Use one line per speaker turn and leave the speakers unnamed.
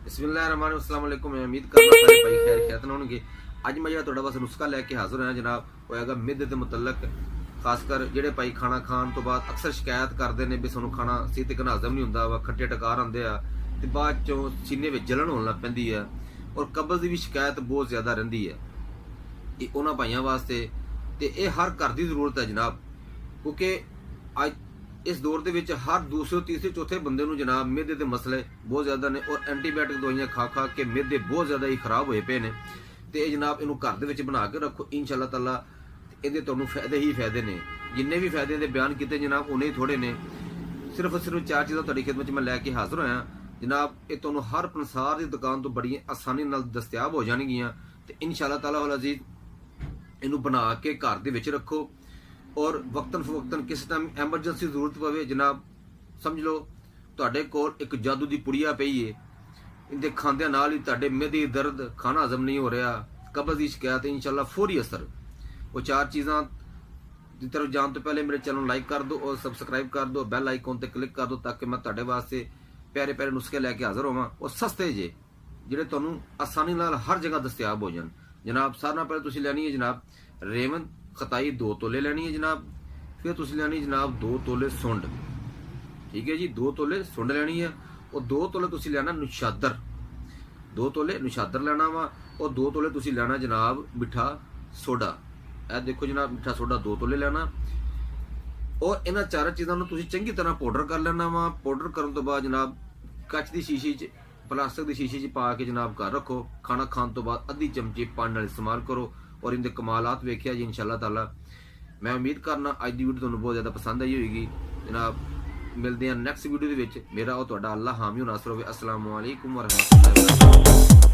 बिस्मिल्लाहिर्रहमानिर्रहीम। अस्सलाम वालेकुम। मैं उम्मीद करना सारे भाई खैर खैरत होंगे। अज मैं जो बस नुस्खा लैके हाजिर होया जनाब, वो हैगा मिद के मुतलक। खासकर जेडे भाई खाना खान तो बाद अक्सर शिकायत करते हैं भी सानू खाना सही तरीके हजम नहीं होंदा वा, खट्टे टकार आते आ ते बाद चों सीने में जलन होने लग पैंदी है और कब्ज़ की भी शिकायत बहुत ज़्यादा रहिंदी है। ये उन्हां भाइयों वास्ते ते ये हर घर की जरूरत है जनाब, क्योंकि अज इस दौर के विच हर दूसरे तीसरे चौथे बंदे नूं जनाब मिहदे के मसले बहुत ज़्यादा ने और एंटीबायोटिक दवाइयां खा खा के मिहदे बहुत ज़्यादा ही खराब होए पे ने। ते जनाब इनू घर दे विच बना के रखो, इंशाअल्लाह ताला ये तुहानूं फायदे ही फायदे ने। जिन्ने भी फायदे दे बयान किए जनाब उन्ने ही थोड़े ने। सिर्फ चार चीज़ां तुहाडी खिदमत में लैके हाजिर होया जनाब। ये तुहानूं हर पंसार की दुकान तो बड़ी आसानी नाल दस्तयाब हो जाणगियां ते इंशाअल्लाह ताला वल अजीज इनू बना के घर दे विच रखो और वक्तन फवक्तन किस टाइम एमरजेंसी जरूरत पवे जनाब, समझ लो तुहाडे कोल एक जादू की पुड़िया पई है, इनके खांदे नाल ही तुहाडे मिहदे दर्द, खाना हजम नहीं हो रहा, कब्ज़ की शिकायत, इंशाअल्लाह फौरी असर। वो चार चीज़ां की तरफ जाने तो पहले मेरे चैनल लाइक कर दो और सबसक्राइब कर दो, बैल आइकॉन पर क्लिक कर दो ताकि मैं तुहाडे वास्ते प्यारे प्यारे नुस्खे लैके हाजिर होवां और सस्ते जे जिहड़े तुहानूं आसानी नाल हर जगह दस्तयाब हो जान जनाब। सारे नाल पहले तुसीं लैनी है जनाब रेवन खताई 2 तोले लैनी है जनाब। फिर तुसीं लैनी जनाब 2 तोले सुंड, ठीक है जी, 2 तोले सुंड लैनी है और 2 तोले तुसीं लैना नुशादर, 2 तोले नुशादर लैना वा और 2 तोले तुसीं लैना जनाब मिठा सोडा। ए देखो जनाब मिठा सोडा 2 तोले लैना और इन्हां चार चीज़ों को तुसीं चंगी तरह पाउडर कर लेना वा। पाउडर करने तो बाद जनाब कच की शीशी च, प्लास्टिक की शीशी च पा के जनाब घर रखो। खाना खाने तो बाद अद्धी चमची पानी नाल इस्तेमाल करो और इनके कमालात वेखिया जी इंशाअल्लाह ताला। मैं उम्मीद करना अज की वीडियो तुहानूं बहुत ज़्यादा पसंद आई होगी जनाब। मिलते हैं नैक्सट वीडियो के। मेरा और तुहाडा अल्लाह हामी नासर होवे। अस्सलाम वालेकुम व रहमतुल्लाहि व बरकातुहू।